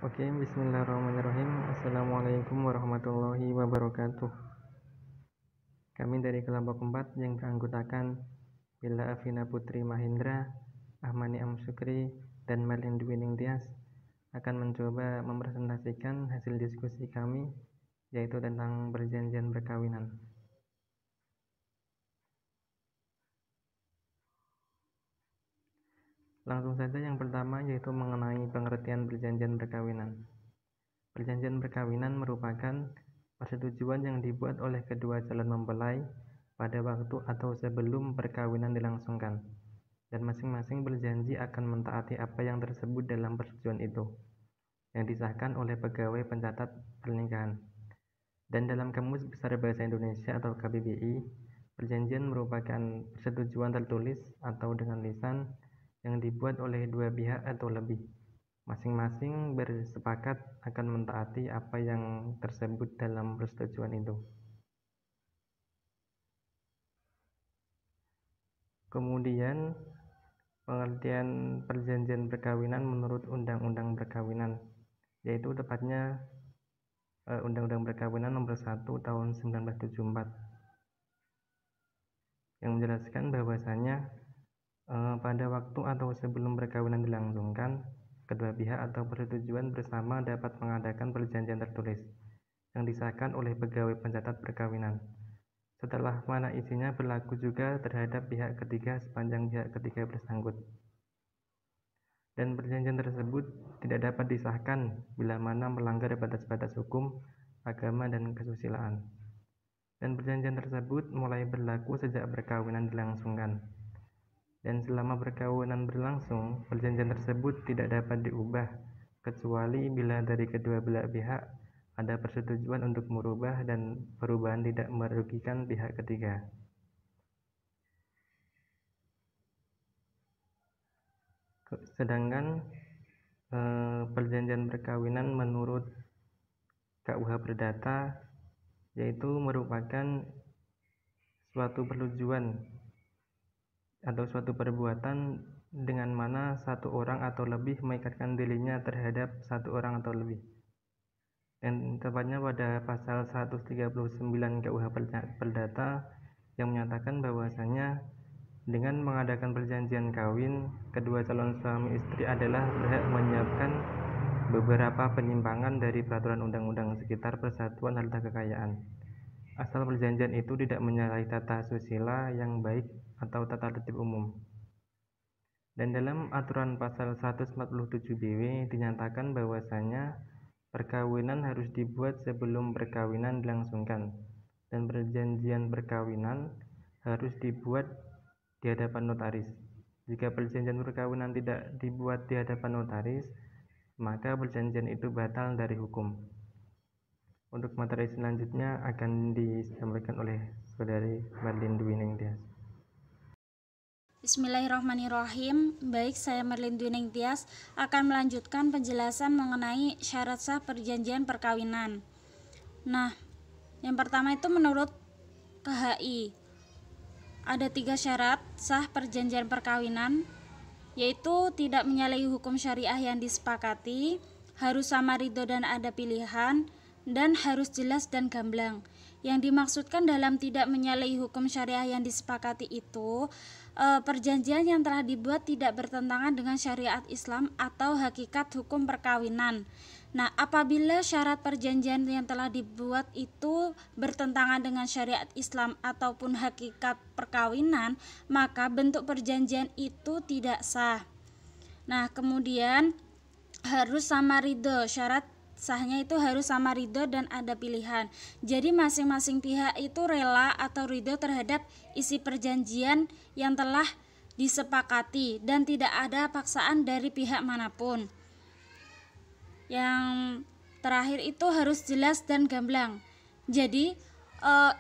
Oke, bismillahirrahmanirrahim. Assalamualaikum warahmatullahi wabarakatuh. Kami dari kelompok 4 yang beranggotakan Bella Afina Putri Mahindra, Ahmani Amsukri, dan Marlin Dwi Ningtyas akan mencoba mempresentasikan hasil diskusi kami, yaitu tentang perjanjian perkawinan. Langsung saja yang pertama, yaitu mengenai pengertian perjanjian perkawinan. Perjanjian perkawinan merupakan persetujuan yang dibuat oleh kedua calon mempelai pada waktu atau sebelum perkawinan dilangsungkan, dan masing-masing berjanji akan mentaati apa yang tersebut dalam persetujuan itu, yang disahkan oleh pegawai pencatat pernikahan. Dan dalam Kamus Besar Bahasa Indonesia atau KBBI, perjanjian merupakan persetujuan tertulis atau dengan lisan yang dibuat oleh dua pihak atau lebih, masing-masing bersepakat akan mentaati apa yang tersebut dalam persetujuan itu. Kemudian, pengertian perjanjian perkawinan menurut Undang-Undang Perkawinan, yaitu tepatnya Undang-Undang Perkawinan Nomor 1 Tahun 1974, yang menjelaskan bahwasanya pada waktu atau sebelum perkawinan dilangsungkan, kedua pihak atau persetujuan bersama dapat mengadakan perjanjian tertulis yang disahkan oleh pegawai pencatat perkawinan, setelah mana isinya berlaku juga terhadap pihak ketiga sepanjang pihak ketiga bersangkut. Dan perjanjian tersebut tidak dapat disahkan bila mana melanggar batas-batas hukum, agama, dan kesusilaan. Dan perjanjian tersebut mulai berlaku sejak perkawinan dilangsungkan. Dan selama perkawinan berlangsung, perjanjian tersebut tidak dapat diubah kecuali bila dari kedua belah pihak ada persetujuan untuk merubah dan perubahan tidak merugikan pihak ketiga. Sedangkan perjanjian perkawinan menurut KUH Perdata yaitu merupakan suatu persetujuan atau suatu perbuatan dengan mana satu orang atau lebih mengikatkan dirinya terhadap satu orang atau lebih. Dan tepatnya pada pasal 139 KUH Perdata yang menyatakan bahwasanya dengan mengadakan perjanjian kawin, kedua calon suami istri adalah berhak menyiapkan beberapa penyimpangan dari peraturan undang-undang sekitar persatuan harta kekayaan, asal perjanjian itu tidak menyalahi tata susila yang baik atau tata tertib umum. Dan dalam aturan pasal 147 BW dinyatakan bahwasanya perkawinan harus dibuat sebelum perkawinan dilangsungkan, dan perjanjian perkawinan harus dibuat di hadapan notaris. Jika perjanjian perkawinan tidak dibuat di hadapan notaris, maka perjanjian itu batal dari hukum. Untuk materi selanjutnya akan disampaikan oleh Saudari Marlin Dwi Ningtyas. Bismillahirrahmanirrahim. Baik, saya Marlin Dwi Ningtyas akan melanjutkan penjelasan mengenai syarat sah perjanjian perkawinan. Nah, yang pertama itu menurut KHI ada 3 syarat sah perjanjian perkawinan, yaitu tidak menyalahi hukum syariah yang disepakati, harus sama ridho dan ada pilihan, dan harus jelas dan gamblang. Yang dimaksudkan dalam tidak menyalahi hukum syariah yang disepakati itu perjanjian yang telah dibuat tidak bertentangan dengan syariat Islam atau hakikat hukum perkawinan. Nah, apabila syarat perjanjian yang telah dibuat itu bertentangan dengan syariat Islam ataupun hakikat perkawinan, maka bentuk perjanjian itu tidak sah. Nah, kemudian harus sama ridho. Syarat sahnya itu harus sama ridho dan ada pilihan. Jadi masing-masing pihak itu rela atau ridho terhadap isi perjanjian yang telah disepakati dan tidak ada paksaan dari pihak manapun. Yang terakhir itu harus jelas dan gamblang. Jadi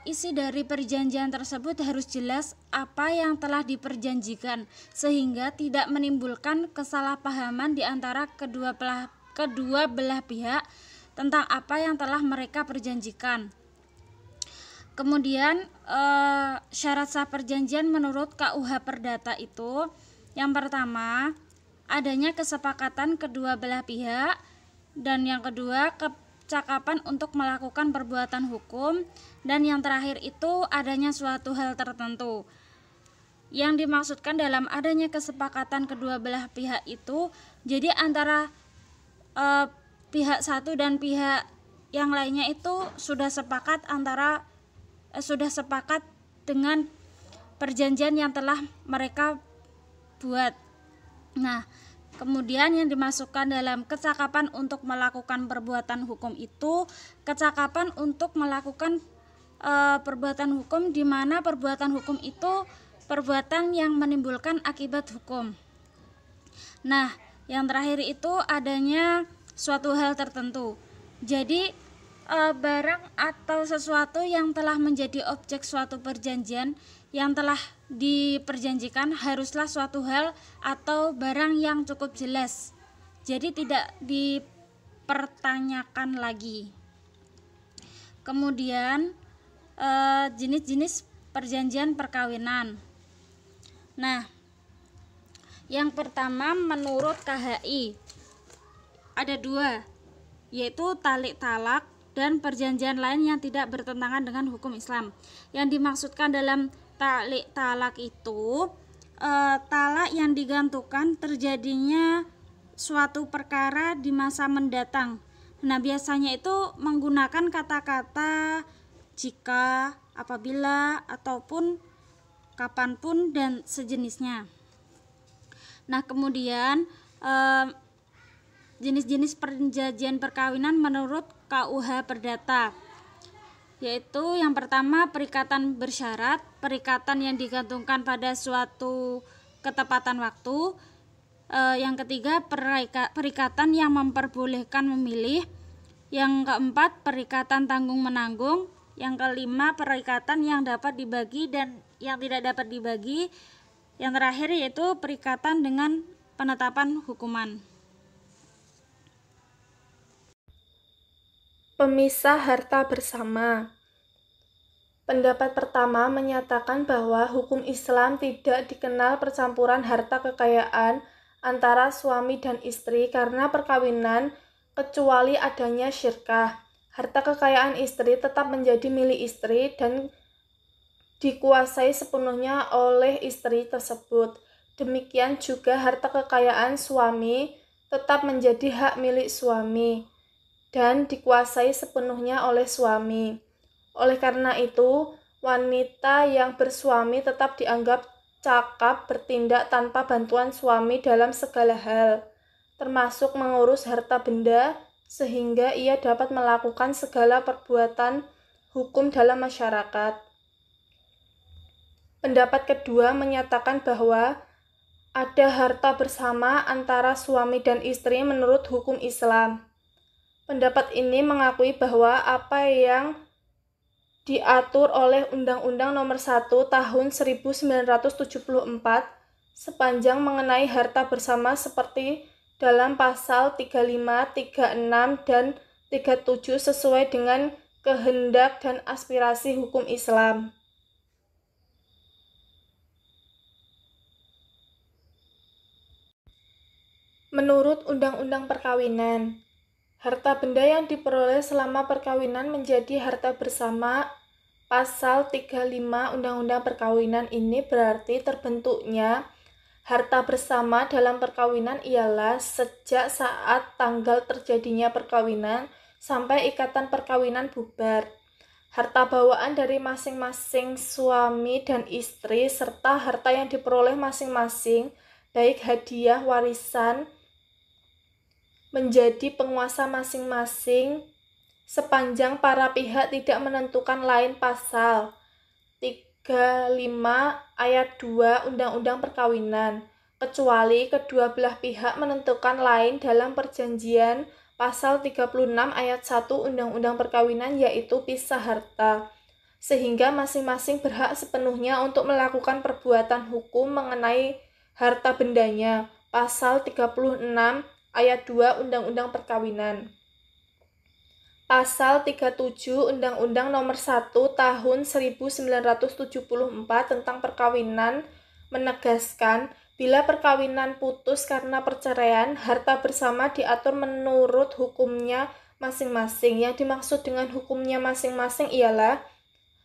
isi dari perjanjian tersebut harus jelas apa yang telah diperjanjikan sehingga tidak menimbulkan kesalahpahaman di antara kedua belah pihak tentang apa yang telah mereka perjanjikan. Kemudian syarat sah perjanjian menurut KUH Perdata itu yang pertama adanya kesepakatan kedua belah pihak Dan yang kedua, kecakapan untuk melakukan perbuatan hukum. Dan yang terakhir itu adanya suatu hal tertentu. Yang dimaksudkan dalam adanya kesepakatan kedua belah pihak itu, jadi antara pihak satu dan pihak yang lainnya itu sudah sepakat dengan perjanjian yang telah mereka buat. Nah, kemudian yang dimasukkan dalam kecakapan untuk melakukan perbuatan hukum itu kecakapan untuk melakukan perbuatan hukum, di mana perbuatan hukum itu perbuatan yang menimbulkan akibat hukum. Nah, yang terakhir itu adanya suatu hal tertentu. Jadi barang atau sesuatu yang telah menjadi objek suatu perjanjian yang telah diperjanjikan haruslah suatu hal atau barang yang cukup jelas, jadi tidak dipertanyakan lagi. Kemudian jenis-jenis perjanjian perkawinan. Nah, yang pertama menurut KHI ada dua, yaitu talik talak dan perjanjian lain yang tidak bertentangan dengan hukum Islam. Yang dimaksudkan dalam talik talak itu talak yang digantungkan terjadinya suatu perkara di masa mendatang. Nah, biasanya itu menggunakan kata-kata jika, apabila, ataupun kapanpun dan sejenisnya. Nah, kemudian jenis-jenis perjanjian perkawinan menurut KUH Perdata, yaitu yang pertama perikatan bersyarat, perikatan yang digantungkan pada suatu ketepatan waktu. Yang ketiga perikatan yang memperbolehkan memilih. Yang keempat perikatan tanggung menanggung. Yang kelima perikatan yang dapat dibagi dan yang tidak dapat dibagi. Yang terakhir yaitu perikatan dengan penetapan hukuman. Pemisah harta bersama. Pendapat pertama menyatakan bahwa hukum Islam tidak dikenal percampuran harta kekayaan antara suami dan istri karena perkawinan, kecuali adanya syirkah. Harta kekayaan istri tetap menjadi milik istri dan dikuasai sepenuhnya oleh istri tersebut. Demikian juga harta kekayaan suami tetap menjadi hak milik suami dan dikuasai sepenuhnya oleh suami. Oleh karena itu, wanita yang bersuami tetap dianggap cakap bertindak tanpa bantuan suami dalam segala hal, termasuk mengurus harta benda, sehingga ia dapat melakukan segala perbuatan hukum dalam masyarakat. Pendapat kedua menyatakan bahwa ada harta bersama antara suami dan istri menurut hukum Islam. Pendapat ini mengakui bahwa apa yang diatur oleh Undang-Undang Nomor 1 Tahun 1974 sepanjang mengenai harta bersama seperti dalam pasal 35, 36, dan 37 sesuai dengan kehendak dan aspirasi hukum Islam. Menurut Undang-Undang Perkawinan, harta benda yang diperoleh selama perkawinan menjadi harta bersama. Pasal 35 Undang-Undang Perkawinan ini berarti terbentuknya harta bersama dalam perkawinan ialah sejak saat tanggal terjadinya perkawinan sampai ikatan perkawinan bubar. Harta bawaan dari masing-masing suami dan istri serta harta yang diperoleh masing-masing, baik hadiah, warisan, menjadi penguasa masing-masing sepanjang para pihak tidak menentukan lain. Pasal 35 ayat 2 Undang-Undang Perkawinan, kecuali kedua belah pihak menentukan lain dalam perjanjian. Pasal 36 ayat 1 Undang-Undang Perkawinan, yaitu pisah harta, sehingga masing-masing berhak sepenuhnya untuk melakukan perbuatan hukum mengenai harta bendanya. Pasal 36 ayat 2 Undang-Undang Perkawinan. Pasal 37 Undang-Undang Nomor 1 Tahun 1974 tentang perkawinan menegaskan Bila perkawinan putus karena perceraian, harta bersama diatur menurut hukumnya masing-masing. Yang dimaksud dengan hukumnya masing-masing ialah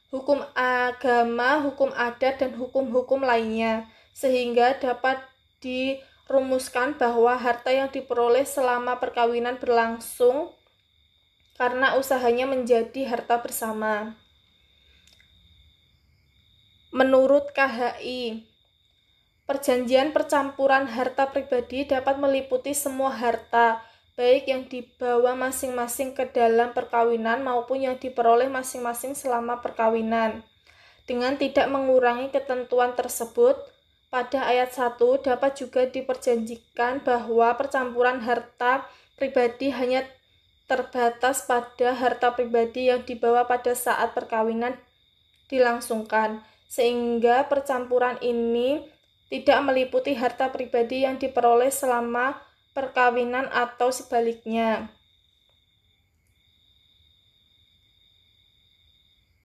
hukum agama, hukum adat, dan hukum-hukum lainnya, sehingga dapat dirumuskan bahwa harta yang diperoleh selama perkawinan berlangsung karena usahanya menjadi harta bersama. Menurut KHI, perjanjian percampuran harta pribadi dapat meliputi semua harta, baik yang dibawa masing-masing ke dalam perkawinan maupun yang diperoleh masing-masing selama perkawinan. Dengan tidak mengurangi ketentuan tersebut, pada ayat 1 dapat juga diperjanjikan bahwa percampuran harta pribadi hanya terbatas pada harta pribadi yang dibawa pada saat perkawinan dilangsungkan, sehingga percampuran ini tidak meliputi harta pribadi yang diperoleh selama perkawinan atau sebaliknya.